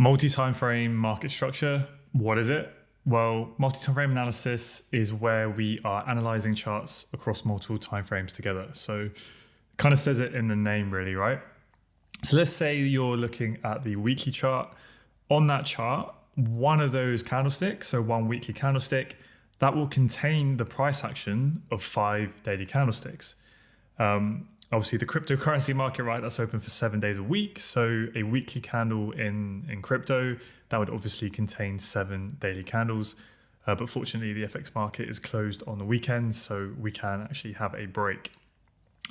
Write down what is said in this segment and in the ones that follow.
Multi-time frame market structure, what is it? Well, multi-time frame analysis is where we are analyzing charts across multiple time frames together. So it kind of says it in the name really, right? So let's say you're looking at the weekly chart. On that chart, one of those candlesticks, so one weekly candlestick, that will contain the price action of 5 daily candlesticks. Obviously the cryptocurrency market, right, that's open for 7 days a week. So a weekly candle in crypto, that would obviously contain 7 daily candles. But fortunately the FX market is closed on the weekends, so we can actually have a break.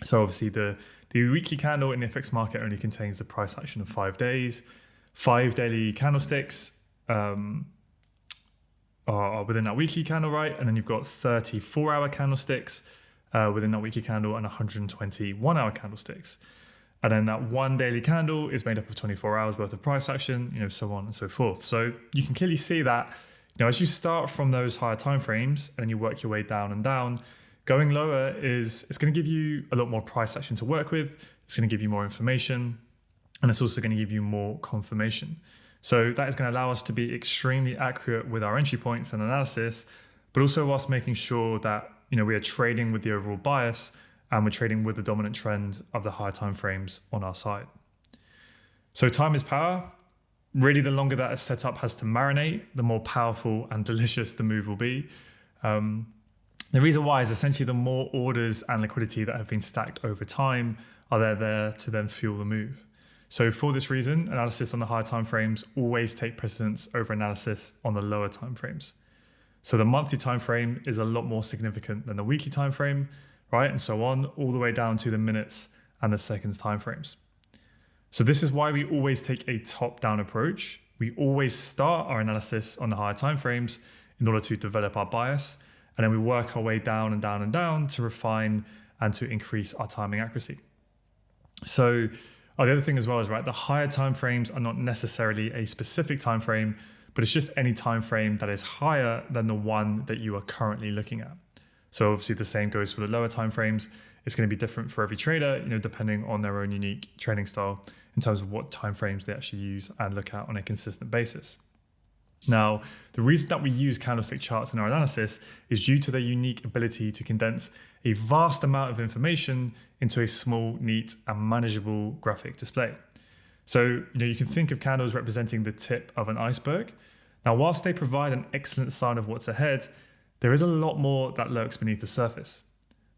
So obviously the weekly candle in the FX market only contains the price action of 5 days. 5 daily candlesticks are within that weekly candle, right? And then you've got 34-hour candlesticks within that weekly candle and 120 one-hour candlesticks. And then that one daily candle is made up of 24 hours worth of price action, so on and so forth. So you can clearly see that, as you start from those higher time frames and you work your way down and down, going lower it's going to give you a lot more price action to work with. It's going to give you more information, and it's also going to give you more confirmation. So that is going to allow us to be extremely accurate with our entry points and analysis, but also whilst making sure that we are trading with the overall bias and we're trading with the dominant trend of the higher time frames on our side. So time is power. Really, the longer that a setup has to marinate, the more powerful and delicious the move will be. The reason why is essentially the more orders and liquidity that have been stacked over time are there to then fuel the move. So for this reason, analysis on the higher time frames always take precedence over analysis on the lower time frames. So the monthly time frame is a lot more significant than the weekly time frame, right? And so on, all the way down to the minutes and the seconds time frames. So this is why we always take a top-down approach. We always start our analysis on the higher time frames in order to develop our bias, and then we work our way down and down and down to refine and to increase our timing accuracy. So the other thing as well is, right, the higher time frames are not necessarily a specific time frame, but it's just any time frame that is higher than the one that you are currently looking at. So obviously the same goes for the lower time frames. It's going to be different for every trader, depending on their own unique trading style in terms of what time frames they actually use and look at on a consistent basis. Now, the reason that we use candlestick charts in our analysis is due to their unique ability to condense a vast amount of information into a small, neat, and manageable graphic display. So, you can think of candles representing the tip of an iceberg. Now, whilst they provide an excellent sign of what's ahead, there is a lot more that lurks beneath the surface.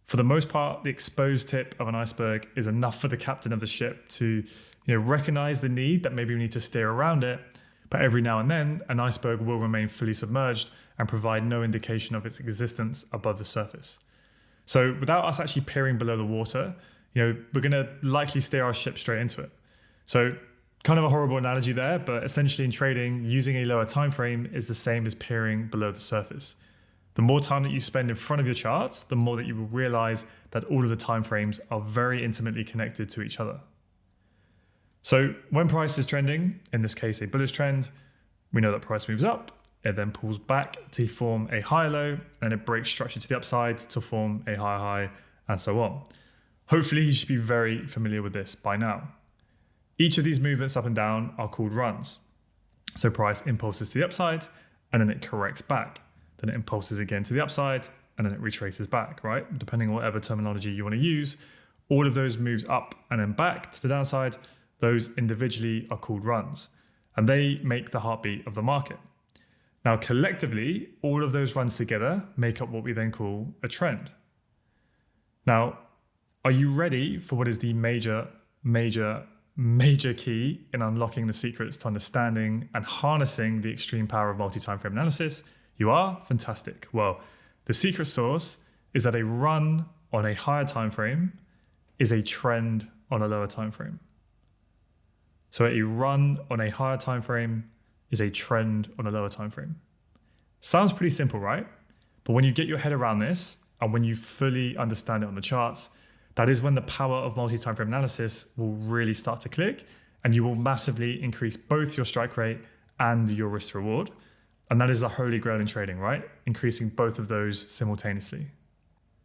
For the most part, the exposed tip of an iceberg is enough for the captain of the ship to, recognize the need that maybe we need to steer around it. But every now and then, an iceberg will remain fully submerged and provide no indication of its existence above the surface. So without us actually peering below the water, we're going to likely steer our ship straight into it. So kind of a horrible analogy there, but essentially in trading, using a lower time frame is the same as peering below the surface. The more time that you spend in front of your charts, the more that you will realize that all of the time frames are very intimately connected to each other. So when price is trending, in this case a bullish trend, we know that price moves up, it then pulls back to form a higher low, and it breaks structure to the upside to form a higher high, and so on. Hopefully you should be very familiar with this by now. Each of these movements up and down are called runs. So price impulses to the upside, and then it corrects back. Then it impulses again to the upside, and then it retraces back, right? Depending on whatever terminology you want to use, all of those moves up and then back to the downside, those individually are called runs, and they make the heartbeat of the market. Now, collectively, all of those runs together make up what we then call a trend. Now, are you ready for what is the major key in unlocking the secrets to understanding and harnessing the extreme power of multi-time frame analysis? You are? Fantastic. Well, the secret sauce is that a run on a higher time frame is a trend on a lower time frame. So a run on a higher time frame is a trend on a lower time frame. Sounds pretty simple, right? But when you get your head around this and when you fully understand it on the charts, that is when the power of multi-time frame analysis will really start to click, and you will massively increase both your strike rate and your risk reward. And that is the holy grail in trading, right? Increasing both of those simultaneously.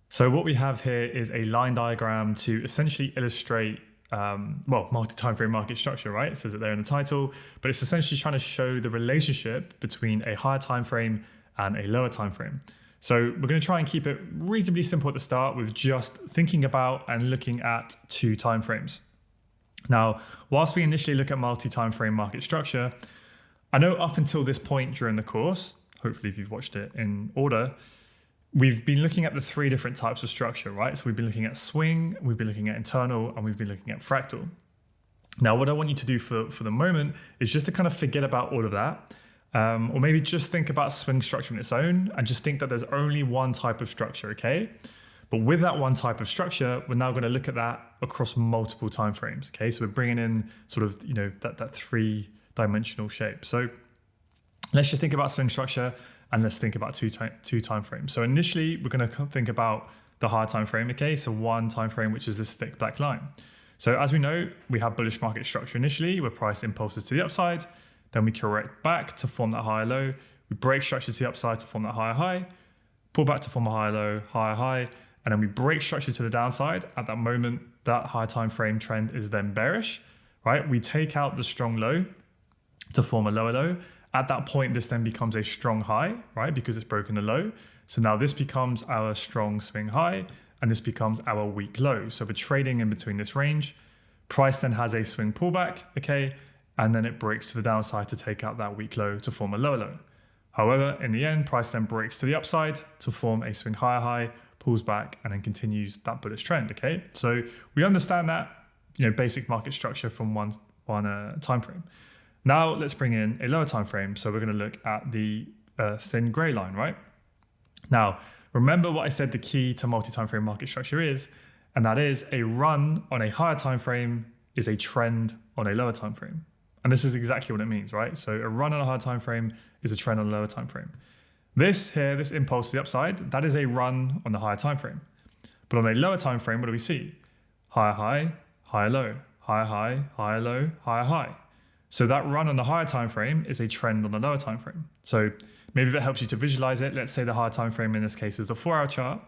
So what we have here is a line diagram to essentially illustrate multi-timeframe market structure, right? It says it there in the title, but it's essentially trying to show the relationship between a higher time frame and a lower time frame. So we're going to try and keep it reasonably simple at the start with just thinking about and looking at two time frames. Now, whilst we initially look at multi-timeframe market structure, I know up until this point during the course, hopefully if you've watched it in order, we've been looking at the three different types of structure, right? So we've been looking at swing, we've been looking at internal, and we've been looking at fractal. Now, what I want you to do for the moment is just to kind of forget about all of that, or maybe just think about swing structure on its own and just think that there's only one type of structure, okay? But with that one type of structure, we're now going to look at that across multiple timeframes, okay? So we're bringing in sort of, that three-dimensional shape. So let's just think about swing structure and let's think about two timeframes. So initially, we're going to think about the higher time frame, okay? So one time frame, which is this thick black line. So as we know, we have bullish market structure initially, where price impulses to the upside, then we correct back to form that higher low, we break structure to the upside to form that higher high, pull back to form a higher low, higher high, and then we break structure to the downside. At that moment, that high time frame trend is then bearish, right? We take out the strong low to form a lower low. At that point, this then becomes a strong high, right? Because it's broken the low. So now this becomes our strong swing high, and this becomes our weak low. So we're trading in between this range. Price then has a swing pullback, okay? And then it breaks to the downside to take out that weak low to form a lower low. However, in the end, price then breaks to the upside to form a swing higher high, pulls back, and then continues that bullish trend, okay? So we understand that, basic market structure from one time frame. Now let's bring in a lower time frame. So we're going to look at the thin gray line, right? Now, remember what I said the key to multi-time frame market structure is, and that is a run on a higher time frame is a trend on a lower time frame. And this is exactly what it means, right? So a run on a higher time frame is a trend on a lower time frame. This impulse to the upside, that is a run on the higher time frame. But on a lower time frame, what do we see? Higher high, higher low, higher high, higher low, higher high. So that run on the higher time frame is a trend on the lower time frame. So maybe if it helps you to visualize it, let's say the higher time frame in this case is the 4-hour chart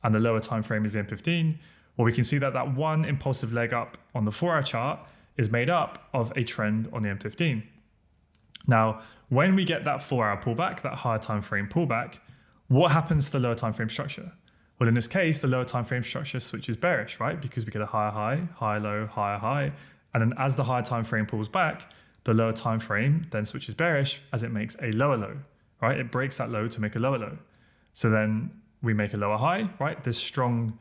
and the lower time frame is the M15. Well, we can see that that one impulsive leg up on the 4-hour chart is made up of a trend on the M15. Now, when we get that 4-hour pullback, that higher time frame pullback, what happens to the lower time frame structure? Well, in this case, the lower time frame structure switches bearish, right? Because we get a higher high, higher low, higher high. And then as the higher time frame pulls back, the lower time frame then switches bearish as it makes a lower low, right? It breaks that low to make a lower low. So then we make a lower high, right? This strong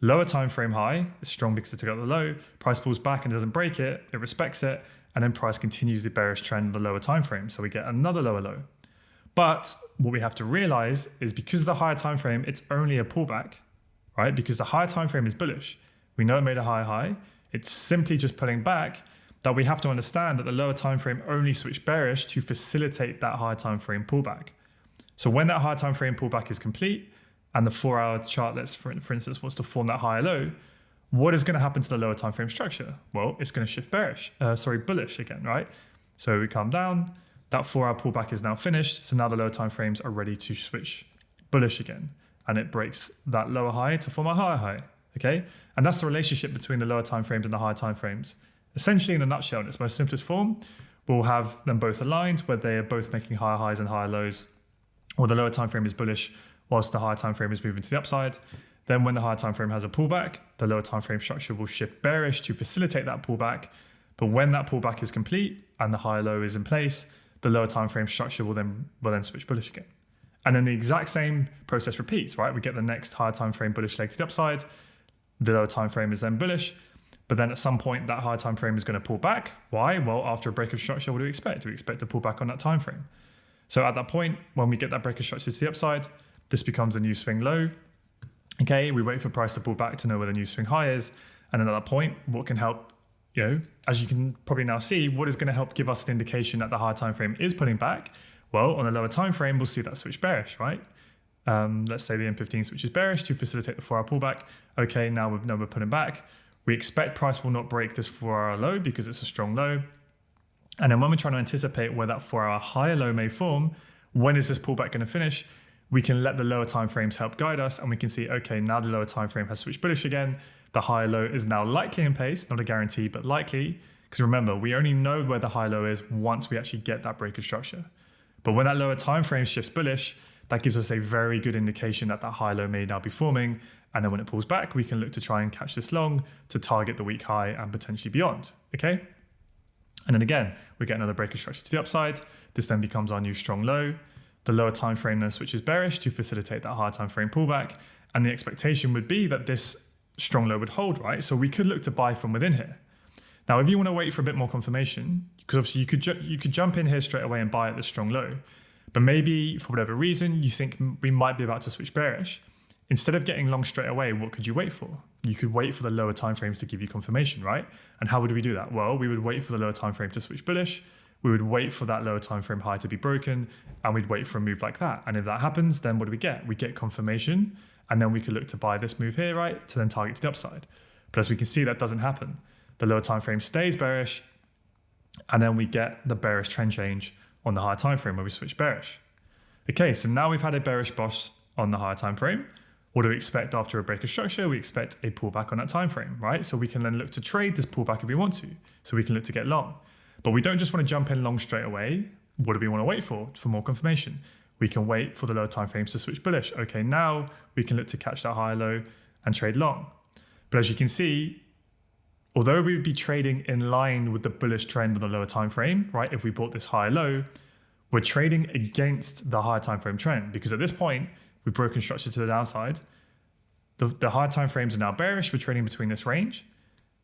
lower time frame high is strong because it took out the low. Price pulls back and doesn't break it. It respects it. And then price continues the bearish trend on the lower time frame. So we get another lower low. But what we have to realize is because the higher time frame, it's only a pullback, right? Because the higher time frame is bullish. We know it made a higher high. It's simply just pulling back, that we have to understand that the lower time frame only switched bearish to facilitate that higher time frame pullback. So when that higher time frame pullback is complete and the 4-hour chart, for instance, wants to form that higher low, what is going to happen to the lower time frame structure? Well, it's going to shift bullish again, right? So we come down, that 4-hour pullback is now finished. So now the lower time frames are ready to switch bullish again. And it breaks that lower high to form a higher high, okay? And that's the relationship between the lower time frames and the higher time frames. Essentially, in a nutshell, in its most simplest form, we'll have them both aligned where they are both making higher highs and higher lows, or the lower time frame is bullish whilst the higher time frame is moving to the upside. Then when the higher time frame has a pullback, the lower time frame structure will shift bearish to facilitate that pullback. But when that pullback is complete and the higher low is in place, the lower time frame structure will then switch bullish again. And then the exact same process repeats, right? We get the next higher time frame bullish leg to the upside. The lower time frame is then bullish. But then at some point, that higher time frame is going to pull back. Why? Well, after a break of structure, what do we expect? We expect to pull back on that time frame. So at that point, when we get that break of structure to the upside, this becomes a new swing low. Okay, we wait for price to pull back to know where the new swing high is. And at that point, what can help, as you can probably now see, what is going to help give us an indication that the higher time frame is pulling back? Well, on a lower time frame, we'll see that switch bearish, right? Let's say the M15 switches bearish to facilitate the 4-hour pullback. Okay, now we're pulling back. We expect price will not break this 4-hour low because it's a strong low. And then when we're trying to anticipate where that 4-hour higher low may form, when is this pullback going to finish? We can let the lower time frames help guide us, and we can see, okay, now the lower time frame has switched bullish again. the high low is now likely in place, not a guarantee, but likely. Because remember, we only know where the high low is once we actually get that break of structure. But when that lower time frame shifts bullish, that gives us a very good indication that that high low may now be forming. And then when it pulls back, we can look to try and catch this long to target the week high and potentially beyond. Okay. And then again, we get another break of structure to the upside. This then becomes our new strong low. The lower time frame then switches bearish to facilitate that higher time frame pullback. And the expectation would be that this strong low would hold, right? So we could look to buy from within here. Now, if you want to wait for a bit more confirmation, because obviously you could jump in here straight away and buy at this strong low, but maybe for whatever reason, you think we might be about to switch bearish. Instead of getting long straight away, what could you wait for? You could wait for the lower timeframes to give you confirmation, right? And how would we do that? Well, we would wait for the lower timeframe to switch bullish. We would wait for that lower timeframe high to be broken, and we'd wait for a move like that. And if that happens, then what do we get? We get confirmation, and then we could look to buy this move here, right? To then target to the upside. But as we can see, that doesn't happen. The lower timeframe stays bearish, and then we get the bearish trend change on the higher timeframe where we switch bearish. Okay, so now we've had a bearish boss on the higher timeframe. What do we expect after a break of structure? We expect a pullback on that time frame, right? So we can then look to trade this pullback if we want to. So we can look to get long. But we don't just want to jump in long straight away. What do we want to wait for? For more confirmation. We can wait for the lower time frames to switch bullish. Okay, now we can look to catch that higher low and trade long. But as you can see, although we would be trading in line with the bullish trend on the lower time frame, right? If we bought this higher low, we're trading against the higher time frame trend, because at this point, we've broken structure to the downside. The higher time frames are now bearish. We're trading between this range.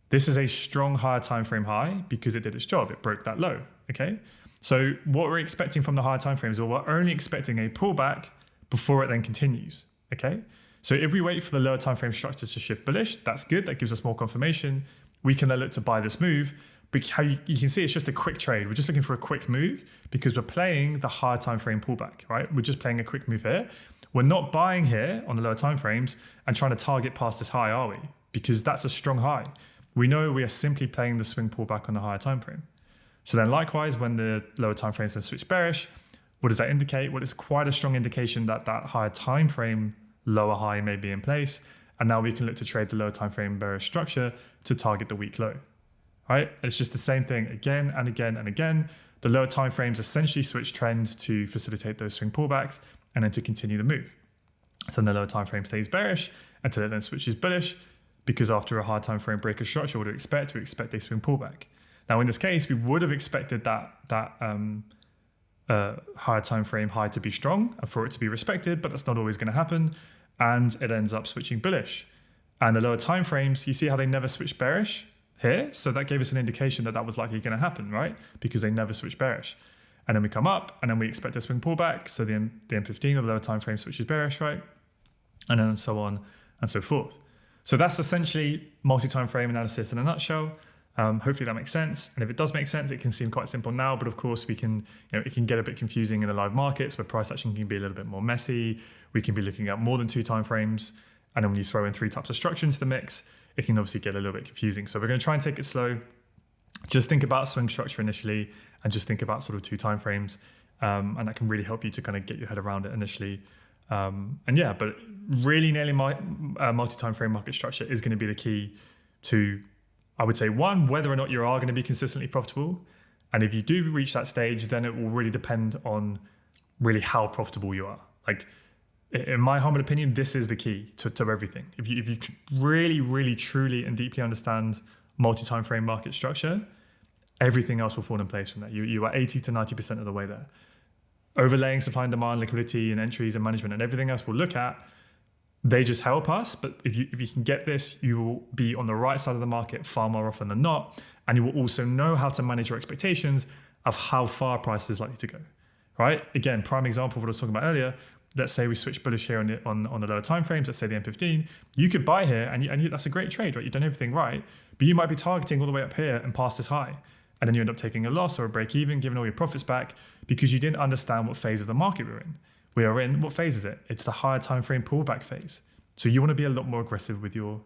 This is a strong higher time frame high because it did its job. It broke that low. Okay. So what we're expecting from the higher time frames, or we're only expecting a pullback before it then continues. Okay. So if we wait for the lower time frame structure to shift bullish, that's good. That gives us more confirmation. We can then look to buy this move. But how you can see it's just a quick trade. We're just looking for a quick move because we're playing the higher time frame pullback, right? We're just playing a quick move here. We're not buying here on the lower time frames and trying to target past this high, are we? Because that's a strong high. We know we are simply playing the swing pullback on the higher time frame. So then likewise, when the lower time frames then switch bearish, what does that indicate? Well, it's quite a strong indication that that higher time frame lower high may be in place. And now we can look to trade the lower time frame bearish structure to target the weak low, right? It's just the same thing again and again and again. The lower time frames essentially switch trends to facilitate those swing pullbacks and then to continue the move. So then the lower time frame stays bearish until it then switches bullish, because after a higher time frame break of structure, what do we expect? We expect a swing pullback. Now in this case, we would have expected that higher time frame high to be strong and for it to be respected, but that's not always going to happen. And it ends up switching bullish. And the lower time frames, you see how they never switch bearish here? So that gave us an indication that that was likely going to happen, right? Because they never switch bearish. And then we come up and then we expect a swing pullback. So the M15 or the lower time frame switches bearish, right? And then so on and so forth. So that's essentially multi-time frame analysis in a nutshell. Hopefully that makes sense. And if it does make sense, it can seem quite simple now, but of course we can, it can get a bit confusing in the live markets where price action can be a little bit more messy. We can be looking at more than 2 time frames. And then when you throw in 3 types of structure into the mix, it can obviously get a little bit confusing. So we're going to try and take it slow. Just think about swing structure initially and just think about sort of 2 time frames. And that can really help you to kind of get your head around it initially. But really nailing multi-time frame market structure is going to be the key to, I would say, one, whether or not you are going to be consistently profitable. And if you do reach that stage, then it will really depend on really how profitable you are. Like, in my humble opinion, this is the key to everything. If you really, really, truly and deeply understand multi-time frame market structure, everything else will fall in place from there. You are 80 to 90% of the way there. Overlaying supply and demand, liquidity and entries and management and everything else we'll look at, they just help us. But if you can get this, you will be on the right side of the market far more often than not. And you will also know how to manage your expectations of how far price is likely to go, right? Again, prime example of what I was talking about earlier. Let's say we switch bullish here on the lower time frames, let's say the M15. You could buy here and that's a great trade, right? You've done everything right, but you might be targeting all the way up here and past this high. And then you end up taking a loss or a break even, giving all your profits back because you didn't understand what phase of the market we're in. We are in, what phase is it? It's the higher time frame pullback phase. So you want to be a lot more aggressive with your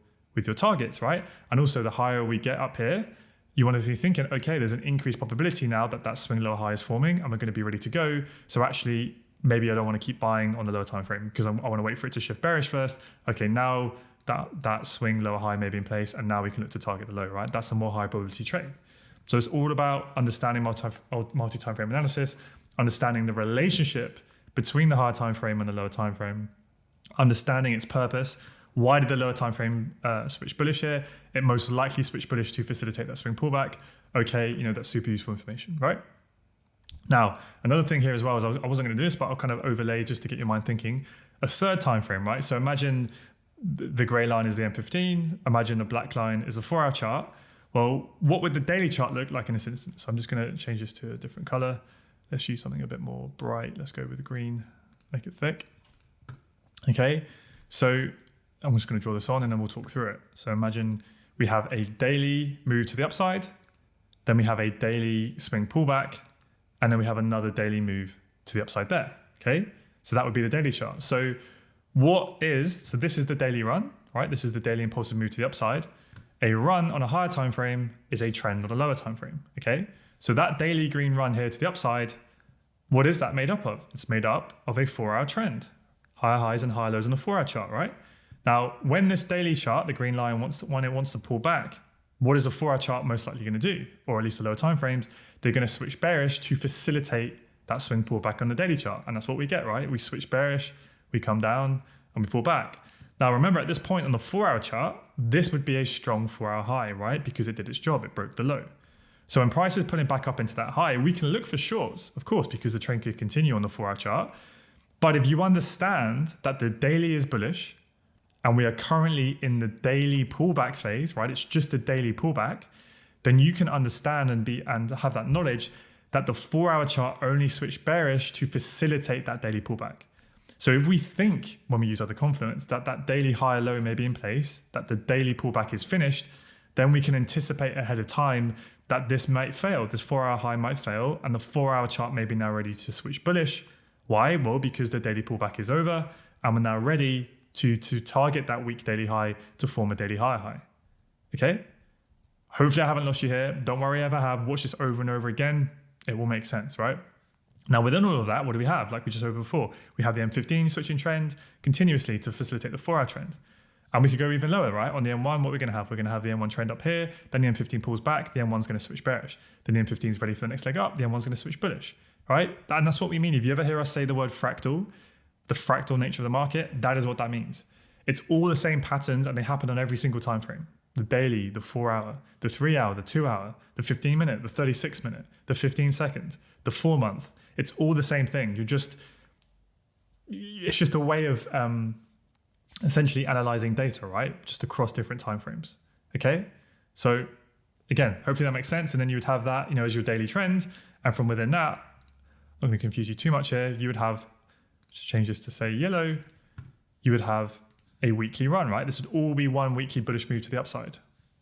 targets, right? And also the higher we get up here, you want to be thinking, okay, there's an increased probability now that swing lower high is forming and we're going to be ready to go. So actually, maybe I don't want to keep buying on the lower time frame because I want to wait for it to shift bearish first. Okay, now that swing lower high may be in place, and now we can look to target the low, right? That's a more high probability trade. So it's all about understanding multi-time frame analysis, understanding the relationship between the higher time frame and the lower time frame, understanding its purpose. Why did the lower time frame switch bullish here? It most likely switched bullish to facilitate that swing pullback. Okay, that's super useful information, right? Now, another thing here as well is I wasn't going to do this, but I'll kind of overlay just to get your mind thinking. A third time frame, right? So imagine the gray line is the M15. Imagine the black line is the 4-hour chart. Well, what would the daily chart look like in this instance? So I'm just going to change this to a different color. Let's use something a bit more bright. Let's go with green, make it thick. Okay, so I'm just going to draw this on and then we'll talk through it. So imagine we have a daily move to the upside, then we have a daily swing pullback, and then we have another daily move to the upside there, okay? So that would be the daily chart. So this is the daily run, right? This is the daily impulsive move to the upside. A run on a higher time frame is a trend on a lower time frame, okay? So that daily green run here to the upside, what is that made up of? It's made up of a 4-hour trend. Higher highs and higher lows on the 4-hour chart, right? Now, when this daily chart, the green line, when it wants to pull back, what is the 4-hour chart most likely going to do? Or at least the lower time frames, they're going to switch bearish to facilitate that swing pullback on the daily chart. And that's what we get, right? We switch bearish, we come down, and we pull back. Now, remember, at this point on the 4-hour chart, this would be a strong 4-hour high, right? Because it did its job, it broke the low. So when price is pulling back up into that high, we can look for shorts, of course, because the trend could continue on the 4-hour chart. But if you understand that the daily is bullish, and we are currently in the daily pullback phase, right? It's just a daily pullback, then you can understand and have that knowledge that the 4-hour chart only switched bearish to facilitate that daily pullback. So if we think, when we use other confluence, that daily high or low may be in place, that the daily pullback is finished, then we can anticipate ahead of time that this might fail. This 4-hour high might fail, and the 4-hour chart may be now ready to switch bullish. Why? Well, because the daily pullback is over, and we're now ready to target that weak daily high to form a daily higher high. Okay? Hopefully I haven't lost you here. Don't worry if I have. Watch this over and over again. It will make sense, right? Now, within all of that, what do we have? Like we just said before, we have the M15 switching trend continuously to facilitate the 4-hour trend. And we could go even lower, right? On the M1, what we're going to have? We're going to have the M1 trend up here. Then the M15 pulls back. The M1's going to switch bearish. Then the M15 is ready for the next leg up. The M1's going to switch bullish, right? And that's what we mean. If you ever hear us say the word fractal, the fractal nature of the market, that is what that means. It's all the same patterns and they happen on every single time frame. The daily, the 4-hour, the 3-hour, the 2-hour, the 15-minute, the 36-minute, the 15-second, the 4-month. It's all the same thing. It's just a way of essentially analyzing data, right? Just across different time frames. Okay? So again, hopefully that makes sense. And then you would have that, as your daily trend. And from within that, I'm not going to confuse you too much here. You would have, just change this to say yellow, you would have a weekly run, right? This would all be one weekly bullish move to the upside.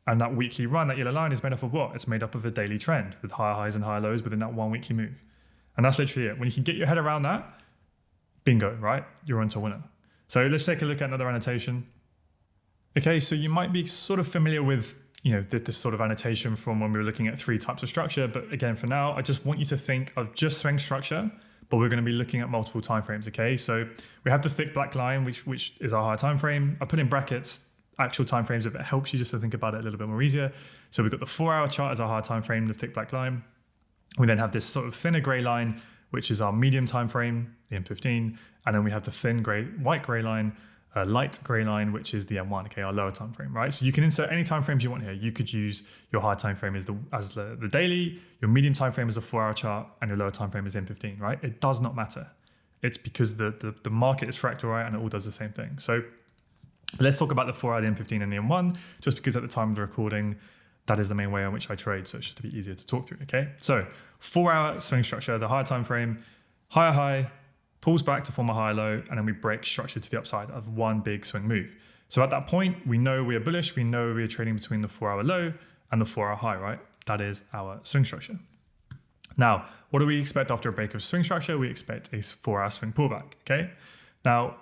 And that weekly run, that yellow line is made up of what? It's made up of a daily trend with higher highs and higher lows within that one weekly move. And that's literally it. When you can get your head around that, bingo, right? You're on to winner. So let's take a look at another annotation. Okay, so you might be sort of familiar with, this sort of annotation from when we were looking at 3 types of structure. But again, for now, I just want you to think of just swing structure, but we're going to be looking at multiple timeframes, okay? So we have the thick black line, which is our higher time frame. I put in brackets actual timeframes if it helps you just to think about it a little bit more easier. So we've got the 4-hour chart as our higher time frame, the thick black line. We then have this sort of thinner gray line, which is our medium time frame, the M15, and then we have the thin white gray line, light gray line, which is the M1, okay, our lower time frame, right? So you can insert any time frames you want here. You could use your higher time frame as the daily, your medium time frame is the 4-hour chart, and your lower time frame is M15, right? It does not matter. It's because the market is fractal, right, and it all does the same thing. So let's talk about the 4-hour, the M15, and the M1, just because at the time of the recording, that is the main way in which I trade, so it's just a bit easier to talk through, okay? So 4-hour swing structure, the higher time frame, higher high, pulls back to form a higher low, and then we break structure to the upside of one big swing move. So at that point, we know we are bullish, we know we are trading between the 4-hour low and the 4-hour high, right? That is our swing structure. Now, what do we expect after a break of swing structure? We expect a 4-hour swing pullback, okay? Now,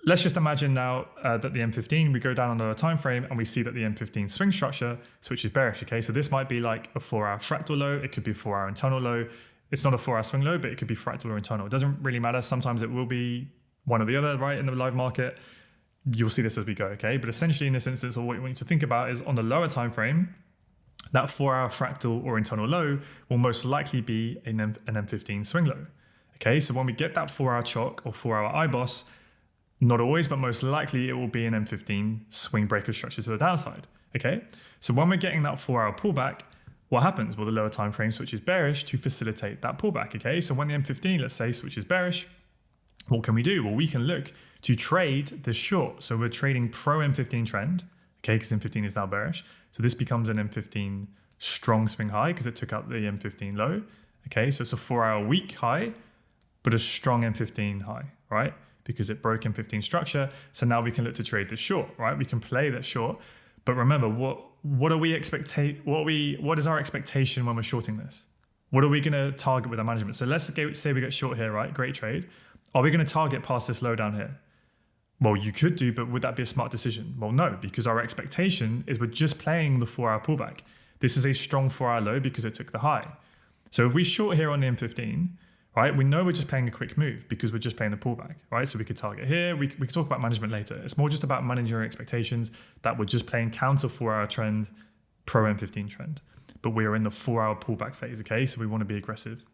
let's just imagine now that the M15, we go down on the time frame and we see that the M15 swing structure switches bearish, okay? So this might be like a 4-hour fractal low, it could be a 4-hour internal low. It's not a 4-hour swing low, but it could be fractal or internal. It doesn't really matter. Sometimes it will be one or the other, right, in the live market. you'll see this as we go, okay? But essentially in this instance, what we want you to think about is on the lower time frame, that 4-hour fractal or internal low will most likely be an M15 swing low. Okay, so when we get that 4-hour chalk or 4-hour IBOS, not always, but most likely it will be an M15 swing breaker structure to the downside. Okay, so when we're getting that 4-hour pullback, what happens? Well, the lower time frame switches bearish to facilitate that pullback. Okay, so when the M15, let's say, switches bearish, what can we do? Well, we can look to trade the short. So we're trading pro M15 trend, okay, because M15 is now bearish. So this becomes an M15 strong swing high because it took out the M15 low. Okay, so it's a 4-hour weak high, but a strong M15 high, right? Because it broke M15 structure. So now we can look to trade the short, right? We can play that short. But remember, what is our expectation when we're shorting this? What are we going to target with our management? So let's say we get short here, right? Great trade. Are we going to target past this low down here? Well, you could do, but would that be a smart decision? Well, no, because our expectation is we're just playing the 4-hour pullback. This is a strong 4-hour low because it took the high. So if we short here on the M15, right, we know we're just playing a quick move because we're just playing the pullback, right? So we could target here. We could talk about management later. It's more just about managing your expectations that we're just playing counter 4-hour trend, pro M15 trend. But we are in the 4-hour pullback phase, okay? So we want to be aggressive.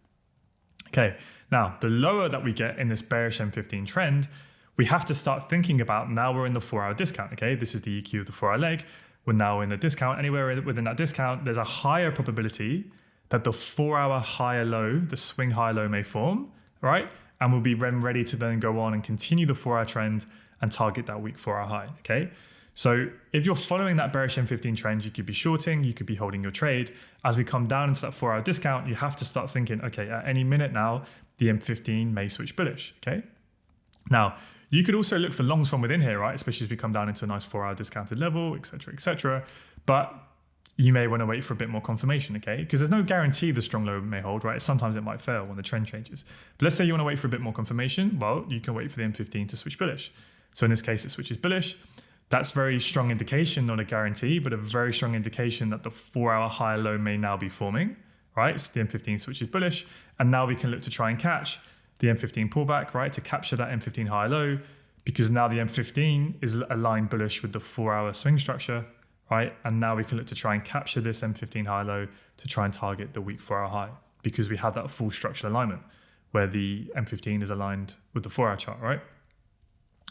Okay, now the lower that we get in this bearish M15 trend, we have to start thinking about now we're in the 4-hour discount, okay? This is the EQ of the 4-hour leg. We're now in the discount. Anywhere within that discount, there's a higher probability that the 4-hour higher low, the swing high low may form, right? And we'll be ready to then go on and continue the 4-hour trend and target that weak 4-hour high, okay? So if you're following that bearish M15 trend, you could be shorting, you could be holding your trade. As we come down into that 4-hour discount, you have to start thinking, okay, at any minute now, the M15 may switch bullish, okay? Now, you could also look for longs from within here, right? Especially as we come down into a nice 4-hour discounted level, et cetera, et cetera. But you may want to wait for a bit more confirmation, okay? Because there's no guarantee the strong low may hold, right? Sometimes it might fail when the trend changes. But let's say you want to wait for a bit more confirmation. Well, you can wait for the M15 to switch bullish. So in this case, it switches bullish. That's very strong indication, not a guarantee, but a very strong indication that the 4-hour higher low may now be forming, right? So the M15 switches bullish. And now we can look to try and catch the M15 pullback, right? To capture that M15 higher low, because now the M15 is aligned bullish with the 4-hour swing structure, right? And now we can look to try and capture this M15 high low to try and target the weak 4-hour high because we have that full structural alignment where the M15 is aligned with the 4-hour chart, right?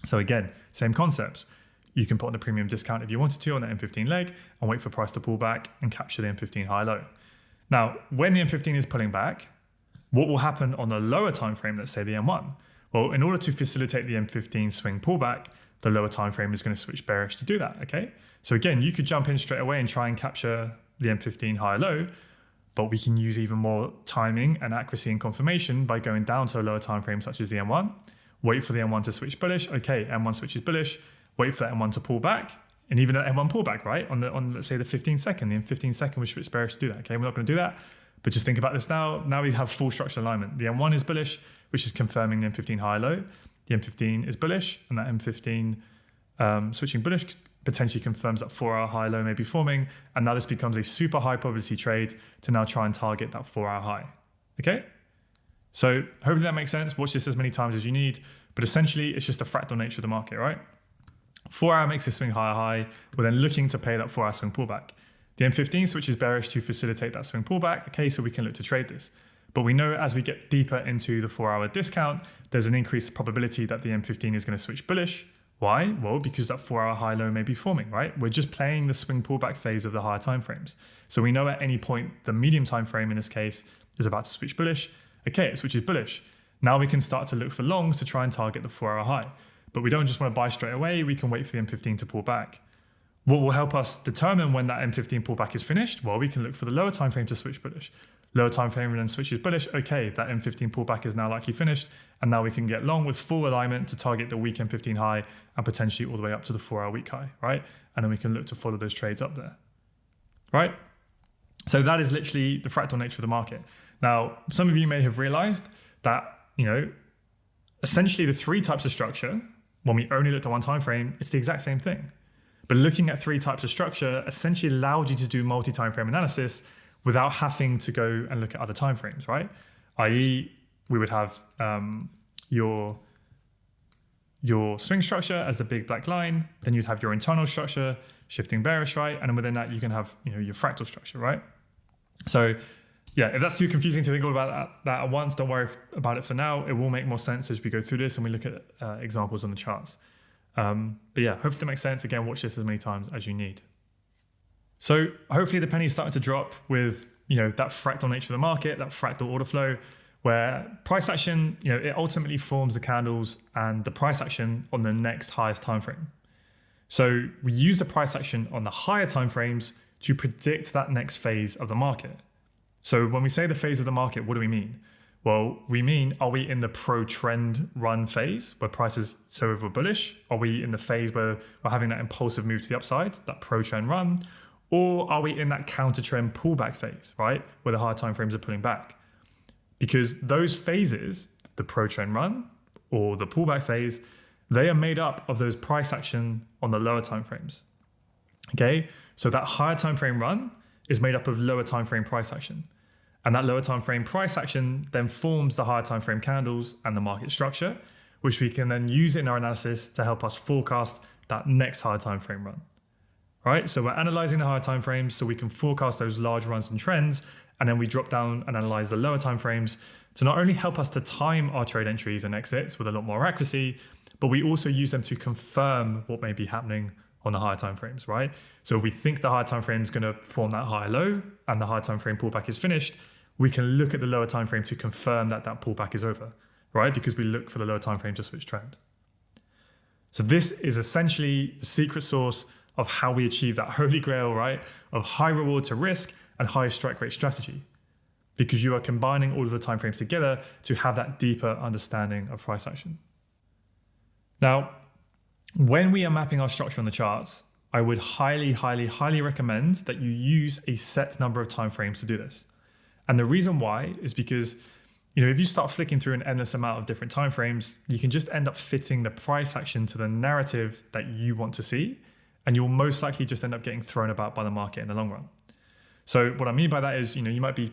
So again, same concepts. You can put on the premium discount if you wanted to on the M15 leg and wait for price to pull back and capture the M15 high low. Now, when the M15 is pulling back, what will happen on the lower time frame, let's say the M1? Well, in order to facilitate the M15 swing pullback, the lower time frame is going to switch bearish to do that, okay? So again, you could jump in straight away and try and capture the M15 high low, but we can use even more timing and accuracy and confirmation by going down to a lower time frame such as the M1, wait for the M1 to switch bullish, okay, M1 switches bullish, wait for that M1 to pull back, and even that M1 pullback, right? On let's say the 15 second, the M15 second we switch bearish to do that, okay? We're not going to do that, but just think about this now. Now we have full structural alignment. The M1 is bullish, which is confirming the M15 high low. The M15 is bullish, and that M15 switching bullish potentially confirms that 4-hour high low may be forming. And now this becomes a super high probability trade to now try and target that 4-hour high. Okay? So hopefully that makes sense. Watch this as many times as you need. But essentially, it's just a fractal nature of the market, right? 4-hour makes a swing higher high. We're then looking to play that 4-hour swing pullback. The M15 switches bearish to facilitate that swing pullback. Okay, so we can look to trade this. But we know as we get deeper into the 4-hour discount, there's an increased probability that the M15 is going to switch bullish. Why? Well, because that 4-hour high low may be forming, right? We're just playing the swing pullback phase of the higher time frames. So we know at any point the medium time frame in this case is about to switch bullish. Okay, it switches bullish. Now we can start to look for longs to try and target the 4-hour high. But we don't just want to buy straight away. We can wait for the M15 to pull back. What will help us determine when that M15 pullback is finished? Well, we can look for the lower time frame to switch bullish. Lower time frame then switches bullish. Okay, that M15 pullback is now likely finished. And now we can get long with full alignment to target the weak M15 high and potentially all the way up to the 4-hour week high, right? And then we can look to follow those trades up there, right? So that is literally the fractal nature of the market. Now, some of you may have realized that, essentially the 3 types of structure, when we only looked at one time frame, it's the exact same thing. But looking at 3 types of structure essentially allowed you to do multi-time frame analysis without having to go and look at other time frames, right? i.e., we would have your your swing structure as the big black line. Then you'd have your internal structure, shifting bearish, right? And then within that, you can have your fractal structure, right? So yeah, if that's too confusing to think all about that at once, don't worry about it for now. It will make more sense as we go through this and we look at examples on the charts. But yeah, hopefully that makes sense. Again, watch this as many times as you need. So hopefully the penny's starting to drop with that fractal nature of the market, that fractal order flow, where price action, it ultimately forms the candles and the price action on the next highest time frame. So we use the price action on the higher time frames to predict that next phase of the market. So when we say the phase of the market, what do we mean? Well, we mean, are we in the pro-trend run phase where price is so over bullish? Are we in the phase where we're having that impulsive move to the upside, that pro-trend run? Or are we in that counter-trend pullback phase, right? Where the higher time frames are pulling back? Because those phases, the pro-trend run or the pullback phase, they are made up of those price action on the lower time frames. Okay, so that higher time frame run is made up of lower time frame price action. And that lower time frame price action then forms the higher time frame candles and the market structure, which we can then use in our analysis to help us forecast that next higher time frame run. Right? So we're analyzing the higher time frames so we can forecast those large runs and trends, and then we drop down and analyze the lower time frames to not only help us to time our trade entries and exits with a lot more accuracy, but we also use them to confirm what may be happening on the higher time frames, right? So if we think the higher time frame is going to form that higher low and the higher time frame pullback is finished, we can look at the lower time frame to confirm that that pullback is over, right? Because we look for the lower time frame to switch trend. So this is essentially the secret sauce of how we achieve that holy grail, right? Of high reward to risk and high strike rate strategy, because you are combining all of the time frames together to have that deeper understanding of price action. Now, when we are mapping our structure on the charts, I would highly, highly, highly recommend that you use a set number of timeframes to do this. And the reason why is because, if you start flicking through an endless amount of different timeframes, you can just end up fitting the price action to the narrative that you want to see, and you'll most likely just end up getting thrown about by the market in the long run. So what I mean by that is, you might be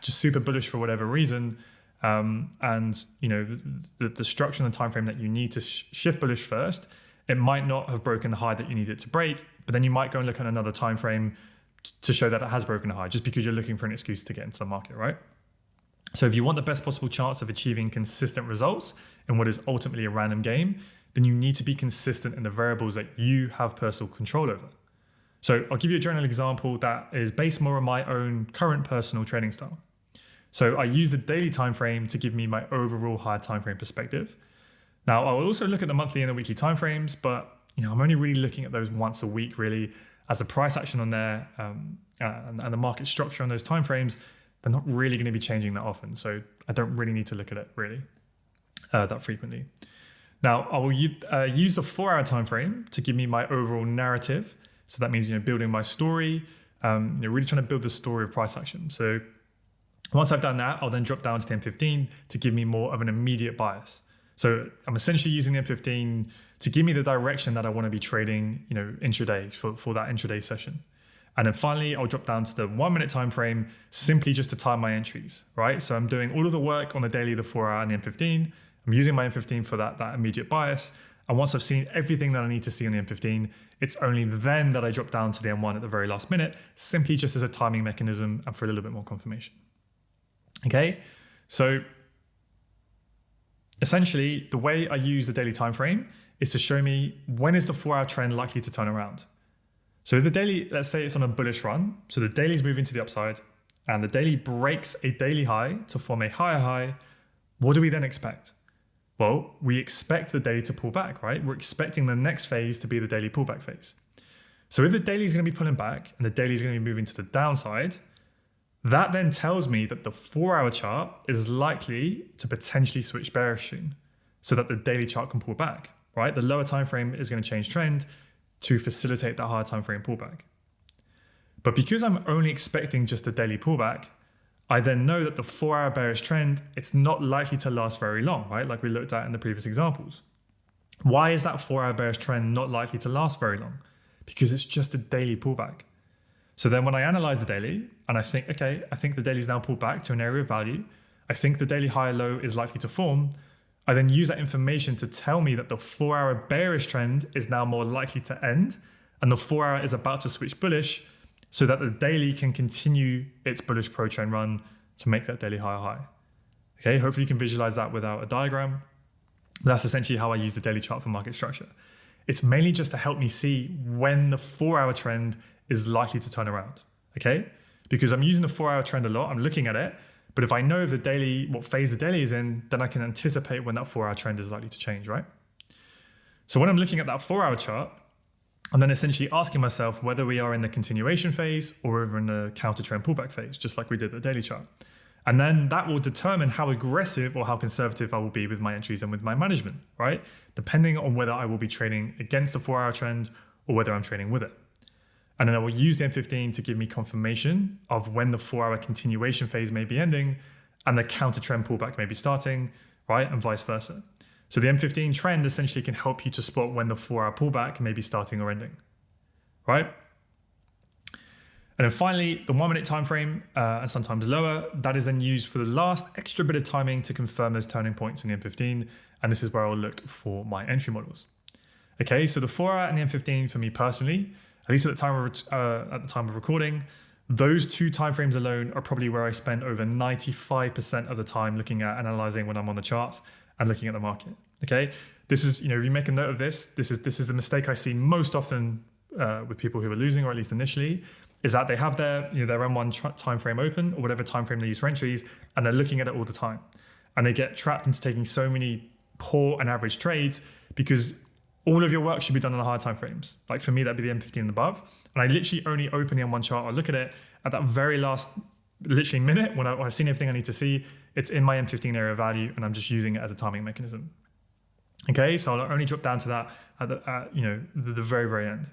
just super bullish for whatever reason, and the structure and the time frame that you need to shift bullish first, it might not have broken the high that you need it to break, but then you might go and look at another time frame to show that it has broken a high, just because you're looking for an excuse to get into the market, right? So if you want the best possible chance of achieving consistent results in what is ultimately a random game, then you need to be consistent in the variables that you have personal control over. So I'll give you a general example that is based more on my own current personal trading style. So I use the daily time frame to give me my overall higher time frame perspective. Now, I will also look at the monthly and the weekly timeframes, but I'm only really looking at those once a week, really, as the price action on there and the market structure on those timeframes, they're not really going to be changing that often. So I don't really need to look at it really that frequently. Now, I will use the 4-hour time frame to give me my overall narrative. So that means building my story, really trying to build the story of price action. So once I've done that, I'll then drop down to the M15 to give me more of an immediate bias. So I'm essentially using the M15 to give me the direction that I want to be trading, intraday for that intraday session. And then finally, I'll drop down to the 1-minute time frame simply just to time my entries, right? So I'm doing all of the work on the daily, the 4-hour and the M15. I'm using my M15 for that immediate bias. And once I've seen everything that I need to see on the M15, it's only then that I drop down to the M1 at the very last minute, simply just as a timing mechanism and for a little bit more confirmation. Okay, so essentially, the way I use the daily time frame is to show me when is the 4-hour trend likely to turn around. So if the daily, let's say it's on a bullish run, so the daily is moving to the upside, and the daily breaks a daily high to form a higher high, what do we then expect? Well, we expect the daily to pull back, right? We're expecting the next phase to be the daily pullback phase. So if the daily is going to be pulling back and the daily is going to be moving to the downside, that then tells me that the 4-hour chart is likely to potentially switch bearish soon so that the daily chart can pull back, right? The lower time frame is going to change trend to facilitate that higher time frame pullback. But because I'm only expecting just the daily pullback, I then know that the 4-hour bearish trend, it's not likely to last very long, right? Like we looked at in the previous examples. Why is that 4-hour bearish trend not likely to last very long? Because it's just a daily pullback. So then when I analyze the daily and I think, okay, I think the daily's now pulled back to an area of value. I think the daily high low is likely to form. I then use that information to tell me that the 4-hour bearish trend is now more likely to end and the 4-hour is about to switch bullish so that the daily can continue its bullish pro trend run to make that daily higher high. Okay, hopefully you can visualize that without a diagram. That's essentially how I use the daily chart for market structure. It's mainly just to help me see when the 4-hour trend is likely to turn around, okay? Because I'm using the 4-hour trend a lot, I'm looking at it, but if I know the daily, what phase the daily is in, then I can anticipate when that 4-hour trend is likely to change, right? So when I'm looking at that 4-hour chart, I'm then essentially asking myself whether we are in the continuation phase or over in the counter trend pullback phase, just like we did the daily chart. And then that will determine how aggressive or how conservative I will be with my entries and with my management, right? Depending on whether I will be trading against the 4-hour trend or whether I'm trading with it. And then I will use the M15 to give me confirmation of when the 4-hour continuation phase may be ending and the counter trend pullback may be starting, right? And vice versa. So the M15 trend essentially can help you to spot when the 4-hour pullback may be starting or ending, right? And then finally, the 1-minute time frame, and sometimes lower, that is then used for the last extra bit of timing to confirm those turning points in the M15. And this is where I'll look for my entry models. Okay, so the 4-hour and the M15 for me personally, at least at the time of recording, those two timeframes alone are probably where I spend over 95% of the time looking at analyzing when I'm on the charts and looking at the market. Okay, this is, if you make a note of this, this is the mistake I see most often with people who are losing, or at least initially, is that they have their M1 time frame open or whatever time frame they use for entries, and they're looking at it all the time, and they get trapped into taking so many poor and average trades because all of your work should be done on the higher time frames. Like for me, that'd be the M15 and above, and I literally only open the M1 chart or look at it at that very last literally minute when I've seen everything I need to see. It's in my M15 area of value, and I'm just using it as a timing mechanism. Okay, so I'll only drop down to that at the very, very end.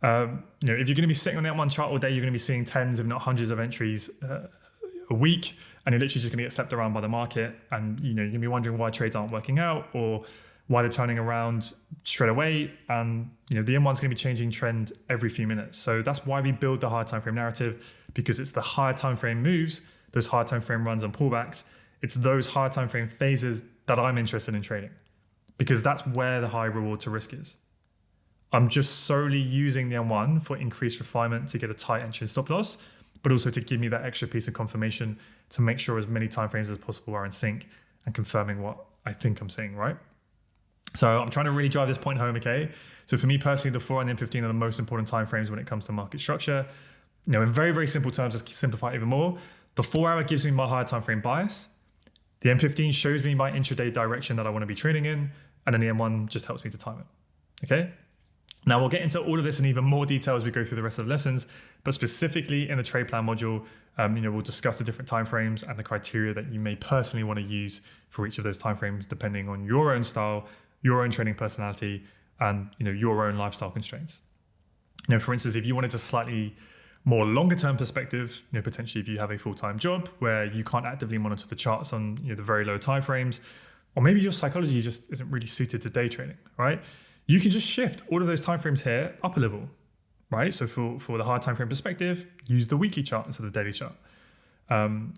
If you're going to be sitting on that one chart all day, you're going to be seeing tens, if not hundreds of entries a week, and you're literally just going to get stepped around by the market. And you're going to be wondering why trades aren't working out or why they're turning around straight away. And the M1's going to be changing trend every few minutes. So that's why we build the higher time frame narrative, because it's the higher time frame moves, those higher time frame runs and pullbacks. It's those higher time frame phases that I'm interested in trading, because that's where the high reward to risk is. I'm just solely using the M1 for increased refinement to get a tight entry and stop loss, but also to give me that extra piece of confirmation to make sure as many timeframes as possible are in sync and confirming what I think I'm seeing, right? So I'm trying to really drive this point home, okay? So for me personally, the 4 and the M15 are the most important timeframes when it comes to market structure. In very, very simple terms, let's simplify it even more. The 4-hour gives me my higher time frame bias. The M15 shows me my intraday direction that I want to be trading in, and then the M1 just helps me to time it, okay? Now we'll get into all of this in even more detail as we go through the rest of the lessons, but specifically in the trade plan module, we'll discuss the different timeframes and the criteria that you may personally want to use for each of those timeframes, depending on your own style, your own trading personality, and your own lifestyle constraints. For instance, if you wanted a slightly more longer term perspective, potentially if you have a full-time job where you can't actively monitor the charts on the very low timeframes, or maybe your psychology just isn't really suited to day trading, right? You can just shift all of those timeframes here up a level, right? So for the higher timeframe perspective, use the weekly chart instead of the daily chart.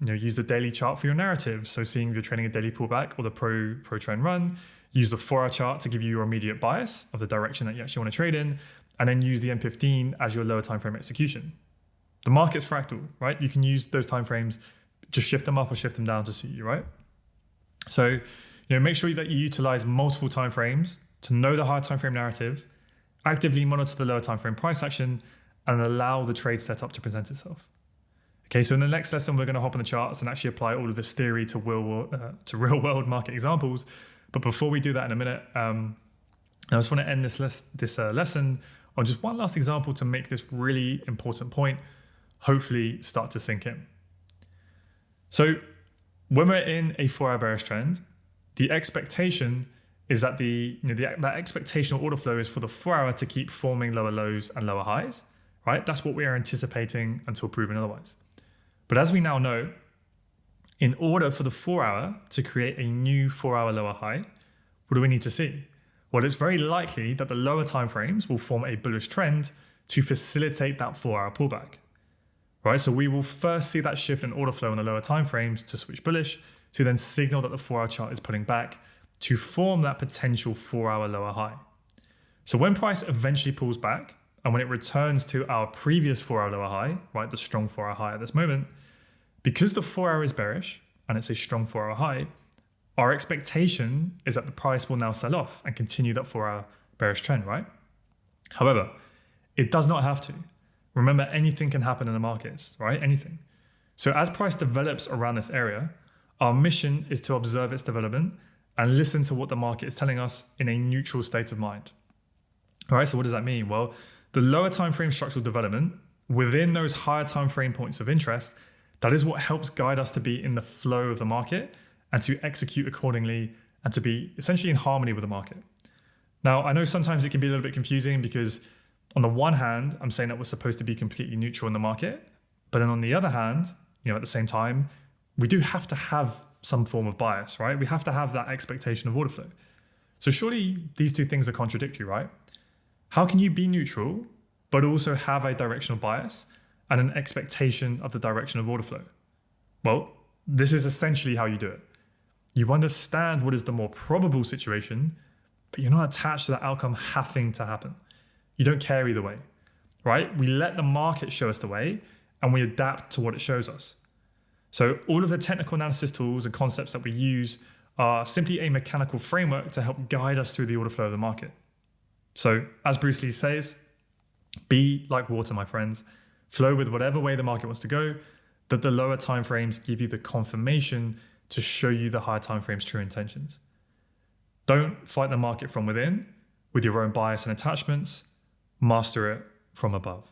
Use the daily chart for your narrative. So seeing if you're trading a daily pullback or the pro trend run, use the 4-hour chart to give you your immediate bias of the direction that you actually want to trade in, and then use the M15 as your lower timeframe execution. The market's fractal, right? You can use those timeframes, just shift them up or shift them down to suit you, right? So, make sure that you utilize multiple timeframes to know the higher time frame narrative, actively monitor the lower time frame price action, and allow the trade setup to present itself. Okay, so in the next lesson, we're going to hop on the charts and actually apply all of this theory to real world market examples. But before we do that in a minute, I just want to end this lesson on just one last example to make this really important point hopefully start to sink in. So when we're in a 4-hour bearish trend, the expectation is that that expectational order flow is for the 4-hour to keep forming lower lows and lower highs, right? That's what we are anticipating until proven otherwise. But as we now know, in order for the 4-hour to create a new 4-hour lower high, what do we need to see? Well, it's very likely that the lower timeframes will form a bullish trend to facilitate that 4-hour pullback, right? So we will first see that shift in order flow in the lower timeframes to switch bullish, to then signal that the 4-hour chart is pulling back to form that potential 4-hour lower high. So when price eventually pulls back and when it returns to our previous 4-hour lower high, right, the strong 4-hour high at this moment, because the 4-hour is bearish and it's a strong 4-hour high, our expectation is that the price will now sell off and continue that 4-hour bearish trend, right? However, it does not have to. Remember, anything can happen in the markets, right? Anything. So as price develops around this area, our mission is to observe its development and listen to what the market is telling us in a neutral state of mind. All right, so what does that mean? Well, the lower time frame structural development within those higher time frame points of interest, that is what helps guide us to be in the flow of the market and to execute accordingly and to be essentially in harmony with the market. Now, I know sometimes it can be a little bit confusing because on the one hand, I'm saying that we're supposed to be completely neutral in the market, but then on the other hand, at the same time, we do have to have some form of bias, right? We have to have that expectation of order flow. So surely these two things are contradictory, right? How can you be neutral, but also have a directional bias and an expectation of the direction of order flow? Well, this is essentially how you do it. You understand what is the more probable situation, but you're not attached to that outcome having to happen. You don't care either way, right? We let the market show us the way and we adapt to what it shows us. So all of the technical analysis tools and concepts that we use are simply a mechanical framework to help guide us through the order flow of the market. So as Bruce Lee says, be like water, my friends. Flow with whatever way the market wants to go, that the lower timeframes give you the confirmation to show you the higher timeframes' true intentions. Don't fight the market from within with your own bias and attachments. Master it from above.